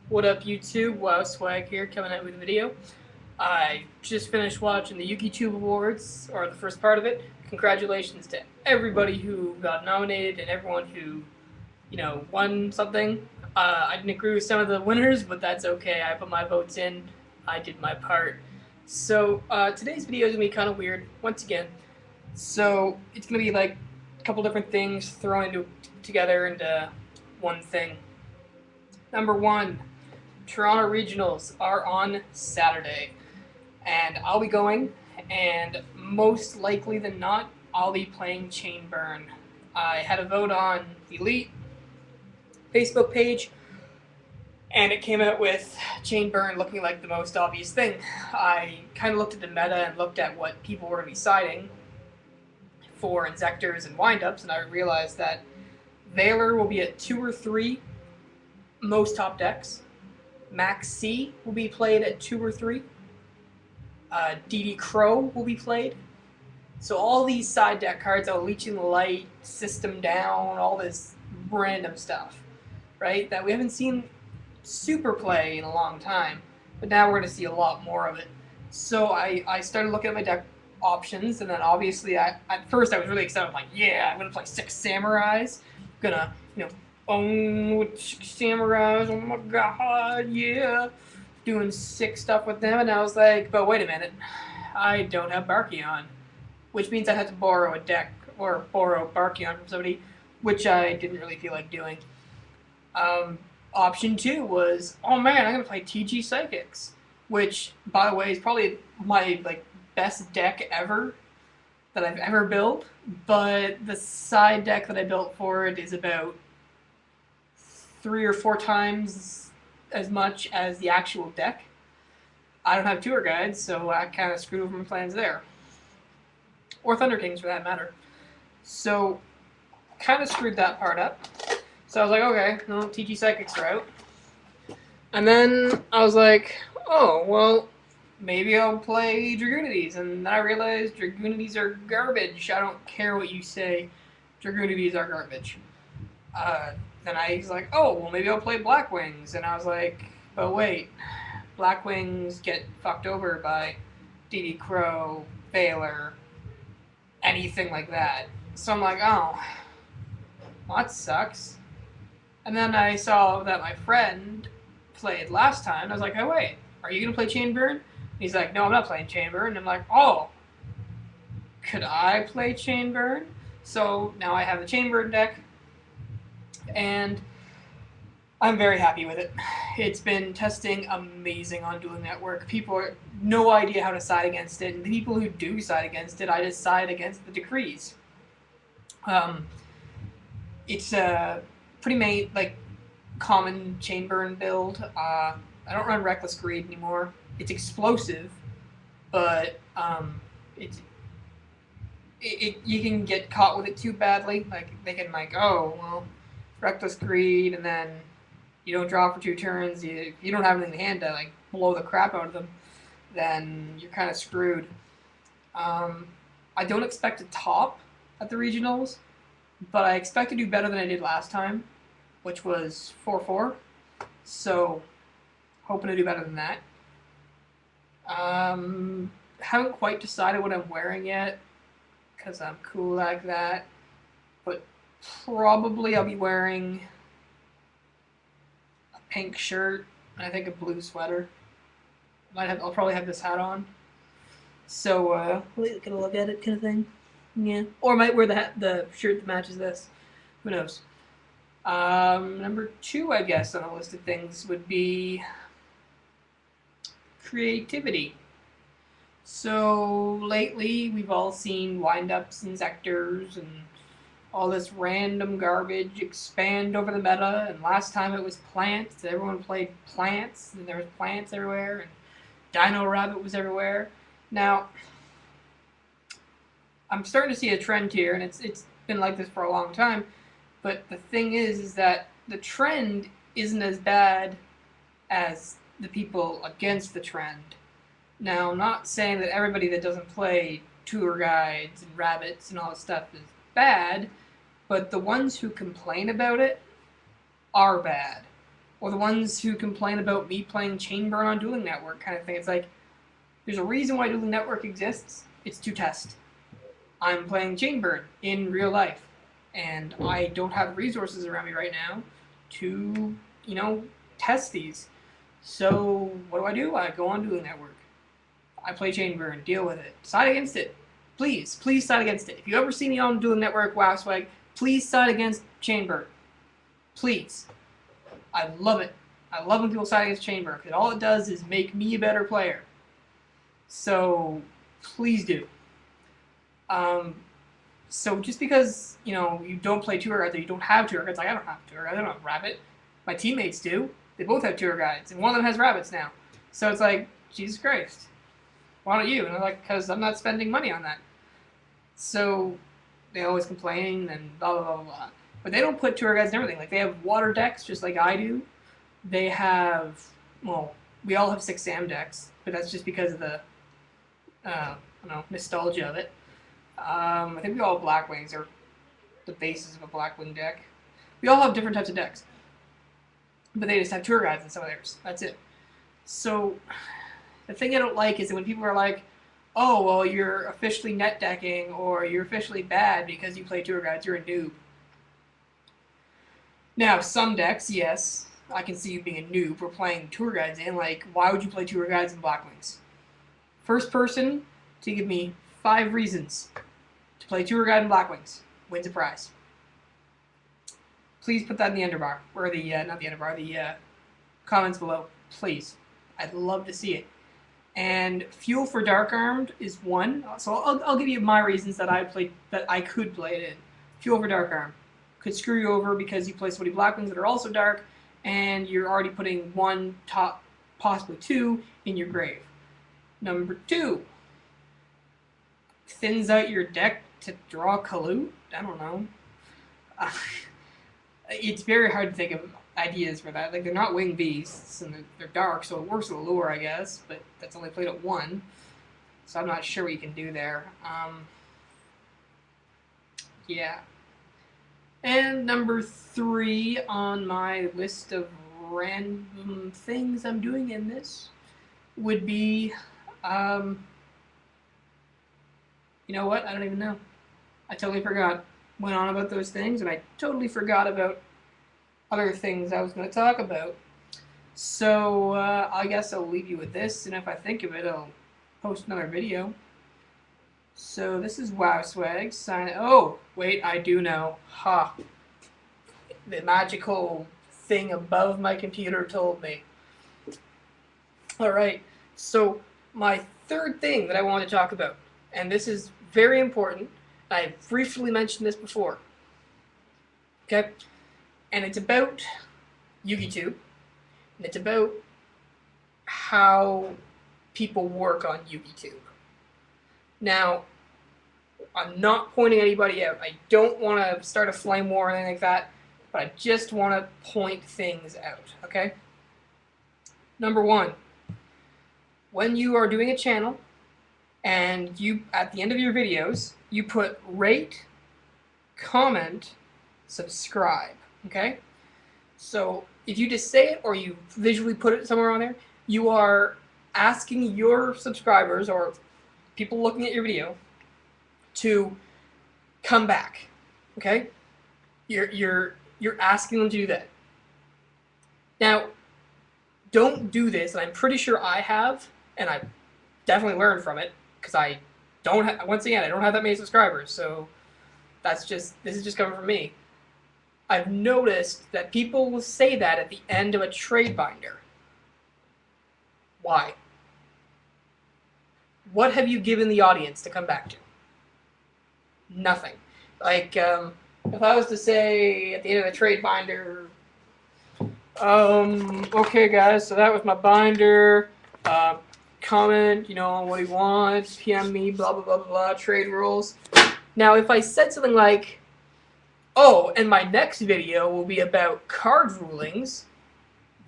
What up, YouTube? Wow Swag here, coming out with a video. I just finished watching the yugitube awards, or the first part of it. Congratulations to everybody who got nominated and everyone who, won something. I didn't agree with some of the winners, but that's okay. I put my votes in. I did my part. So today's video is gonna be kind of weird once again. So it's gonna be like a couple different things thrown together into one thing. Number one, Toronto Regionals are on Saturday, and I'll be going, and most likely than not, I'll be playing Chainburn. I had a vote on the Elite Facebook page, and it came out with Chainburn looking like the most obvious thing. I kind of looked at the meta and looked at what people were going to be siding for Inzectors and Windups, and I realized that Valor will be at 2 or 3 most top decks. Max C will be played at 2 or 3. DD Crow will be played. So all these side deck cards are Leeching the Light, System Down, all this random stuff, right? That we haven't seen super play in a long time, but now we're going to see a lot more of it. So I started looking at my deck options, and then obviously at first I was really excited. I'm like, yeah, I'm going to play 6 Samurais. I'm going to, with 6 Samurais, oh my god, yeah. Doing sick stuff with them, and I was like, but wait a minute, I don't have Barkion, which means I have to borrow a deck, or borrow Barkion from somebody, which I didn't really feel like doing. Option 2 was, oh man, I'm going to play TG Psychics, which, by the way, is probably my best deck ever that I've ever built, but the side deck that I built for it is about 3 or 4 times as much as the actual deck. I don't have tour guides, so I kind of screwed over my plans there. Or Thunder Kings, for that matter. So, kind of screwed that part up. So I was like, okay, no, TG Psychics are out. And then I was like, oh, well, maybe I'll play Dragoonities. And then I realized Dragoonities are garbage. I don't care what you say. Dragoonities are garbage. Then I was like, oh, well, maybe I'll play Blackwings. And I was like, but wait, Blackwings get fucked over by DD Crow, Valor, anything like that. So I'm like, oh, well, that sucks. And then I saw that my friend played last time. And I was like, oh, wait, are you going to play Chainburn? He's like, no, I'm not playing Chainburn. And I'm like, oh, could I play Chainburn? So now I have the Chainburn deck, and I'm very happy with it. It's been testing amazing on Dueling Network. People have no idea how to side against it, and the people who do side against it, I just side against the decrees. It's a pretty common Chainburn build. I don't run Reckless Greed anymore. It's explosive, but you can get caught with it too badly. Like they can oh well, Reckless Greed, and then you don't draw for 2 turns. If you don't have anything in hand to blow the crap out of them, then you're kind of screwed. I don't expect to top at the regionals, but I expect to do better than I did last time, which was 4-4. So, hoping to do better than that. Haven't quite decided what I'm wearing yet, because I'm cool like that. But probably I'll be wearing a pink shirt and I think a blue sweater. I'll probably have this hat on. So, get a look at it kind of thing. Yeah. Or I might wear the shirt that matches this. Who knows? Number 2, I guess, on the list of things would be creativity. So, lately, we've all seen Windups and Inzectors and all this random garbage expand over the meta, and last time it was plants. Everyone played plants, and there was plants everywhere, and Dino Rabbit was everywhere. Now, I'm starting to see a trend here, and it's been like this for a long time, but the thing is that the trend isn't as bad as the people against the trend. Now, I'm not saying that everybody that doesn't play tour guides and rabbits and all this stuff is bad, but the ones who complain about it are bad. or the ones who complain about me playing Chain Burn on Dueling Network kind of thing. It's like, there's a reason why Dueling Network exists. It's to test. I'm playing Chain Burn in real life, and I don't have resources around me right now to, test these. So what do? I go on Dueling Network. I play Chain Burn, deal with it. Side against it. Please side against it. If you ever see me on Dueling Network, WoW Swag, please side against Chain Burn. Please. I love it. I love when people side against Chain Burn, because all it does is make me a better player. So, please do. So just because, you don't play tour guides or you don't have tour guides, like I don't have tour guides, I don't have Rabbit. My teammates do. They both have tour guides, and one of them has rabbits now. So it's like, Jesus Christ. Why don't you? And I'm like, because I'm not spending money on that. So they always complain and blah, blah, blah, blah. But they don't put tour guides and everything. Like, they have water decks just like I do. They have, well, we all have 6 SAM decks, but that's just because of the, nostalgia of it. I think we all have Blackwings, or the basis of a Blackwing deck. We all have different types of decks. But they just have tour guides in some of theirs. That's it. So, the thing I don't like is that when people are like, oh, well, you're officially net decking, or you're officially bad because you play tour guides, you're a noob. Now, some decks, yes, I can see you being a noob for playing tour guides in. Like, why would you play tour guides in Blackwings? First person to give me 5 reasons to play tour guide in Blackwings wins a prize. Please put that in the underbar, or the, not the underbar, the comments below, please. I'd love to see it. And Fuel for Dark Armed is one, so I'll give you my reasons that I could play it in. Fuel for Dark Armed could screw you over because you play so many Blackwings that are also dark, and you're already putting 1, top, possibly 2, in your grave. Number 2, thins out your deck to draw Kalut? I don't know. It's very hard to think of ideas for that. Like, they're not winged beasts, and they're dark, so it works with a lure, I guess, but that's only played at 1, so I'm not sure what you can do there. Yeah. And number 3 on my list of random things I'm doing in this would be, you know what? I don't even know. I totally forgot. Went on about those things, and I totally forgot about other things I was going to talk about. So, I guess I'll leave you with this, and if I think of it, I'll post another video. So, this is WoW Swag. Oh, wait, I do know. Ha. The magical thing above my computer told me. Alright, so my third thing that I want to talk about, and this is very important. I briefly mentioned this before. Okay? And it's about yugitube. And it's about how people work on yugitube. Now, I'm not pointing anybody out. I don't want to start a flame war or anything like that, but I just want to point things out, okay? Number 1, when you are doing a channel, and you, at the end of your videos, you put rate, comment, subscribe, okay? So if you just say it or you visually put it somewhere on there, you are asking your subscribers or people looking at your video to come back, okay? You're asking them to do that. Now, don't do this, and I'm pretty sure I have, and I definitely learned from it, because I don't once again, I don't have that many subscribers, so this is just coming from me. I've noticed that people will say that at the end of a trade binder. Why? What have you given the audience to come back to? Nothing. Like, if I was to say at the end of the trade binder, okay guys, so that was my binder, comment, on what he wants, PM me, blah, blah, blah, blah, blah, trade rules. Now, if I said something like, oh, and my next video will be about card rulings,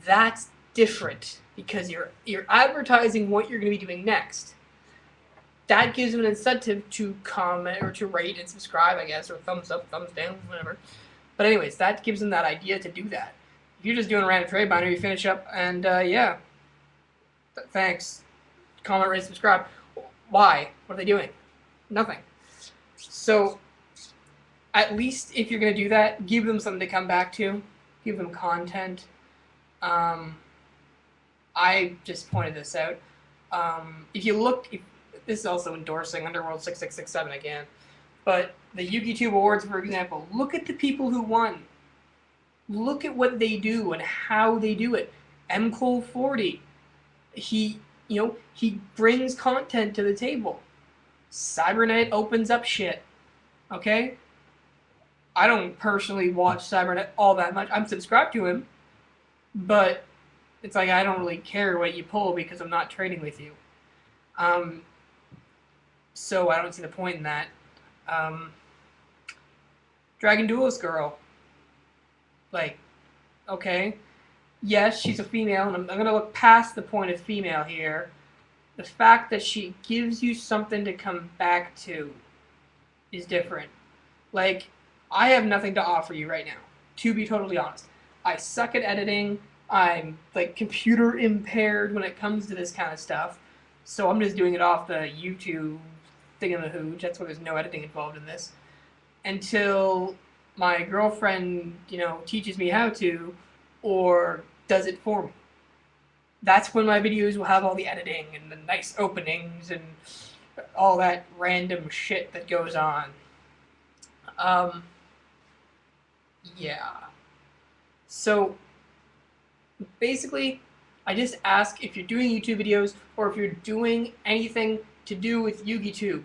that's different, because you're advertising what you're going to be doing next. That gives them an incentive to comment or to rate and subscribe, I guess, or thumbs up, thumbs down, whatever. But anyways, that gives them that idea to do that. If you're just doing a random trade binder, you finish up, and yeah, thanks. Comment, rate, subscribe. Why? What are they doing? Nothing. So, at least if you're going to do that, give them something to come back to. Give them content. I just pointed this out. If you look, this is also endorsing Underworld 6667 again, but the yugitube awards, for example, look at the people who won. Look at what they do and how they do it. mcole40, he brings content to the table. Cybernet opens up shit. Okay? I don't personally watch Cybernet all that much. I'm subscribed to him, but it's like I don't really care what you pull because I'm not trading with you. So I don't see the point in that. Dragon Duelist Girl. Like, okay. Yes, she's a female, and I'm going to look past the point of female here. The fact that she gives you something to come back to is different. Like, I have nothing to offer you right now, to be totally honest. I suck at editing. I'm, like, computer impaired when it comes to this kind of stuff. So I'm just doing it off the YouTube thingamahooch. That's why there's no editing involved in this. Until my girlfriend, teaches me how to, or does it for me. That's when my videos will have all the editing and the nice openings and all that random shit that goes on. Yeah. So, basically, I just ask if you're doing YouTube videos or if you're doing anything to do with yugitube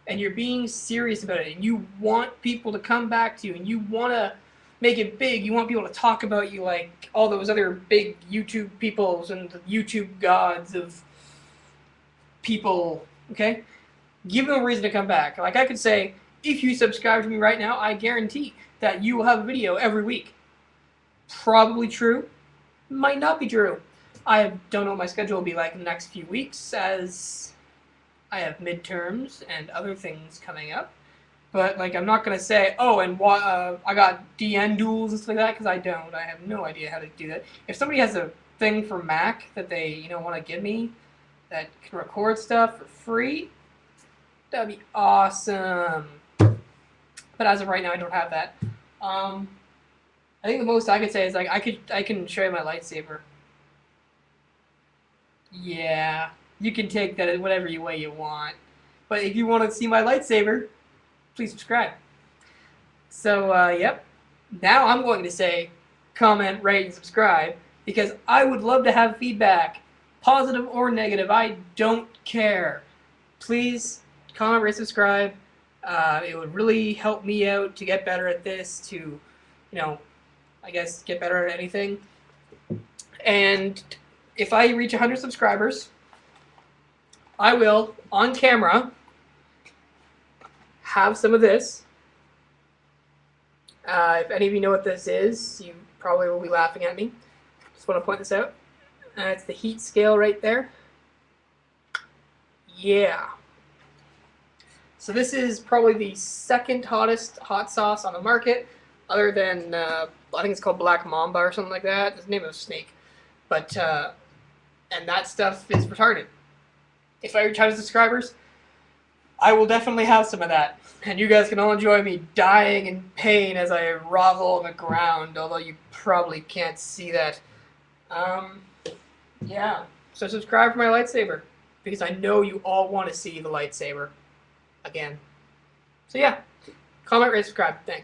and you're being serious about it and you want people to come back to you and you want to make it big, you want people to talk about you like all those other big YouTube peoples and the YouTube gods of people, okay? Give them a reason to come back. Like I could say, if you subscribe to me right now, I guarantee that you will have a video every week. Probably true. Might not be true. I don't know what my schedule will be like in the next few weeks as I have midterms and other things coming up. But, like, I'm not going to say, oh, and I got DN duels and stuff like that, because I don't. I have no idea how to do that. If somebody has a thing for Mac that they, want to give me that can record stuff for free, that'd be awesome. But as of right now, I don't have that. I think the most I could say is, like, I can show you my lightsaber. Yeah, you can take that in whatever way you want. But if you want to see my lightsaber, please subscribe. So, yep. Now I'm going to say comment, rate, and subscribe because I would love to have feedback. Positive or negative, I don't care. Please comment, rate, subscribe. It would really help me out to get better at this, to, I guess get better at anything. And if I reach 100 subscribers, I will, on camera, have some of this. If any of you know what this is, you probably will be laughing at me. Just want to point this out. It's the heat scale right there. Yeah. So this is probably the second hottest hot sauce on the market, other than, I think it's called Black Mamba or something like that. It's the name of a snake. But, and that stuff is retarded. If I reach 100 subscribers, I will definitely have some of that. And you guys can all enjoy me dying in pain as I grovel on the ground, although you probably can't see that. Yeah. So subscribe for my lightsaber, because I know you all want to see the lightsaber again. So yeah, comment, rate, subscribe. Thanks.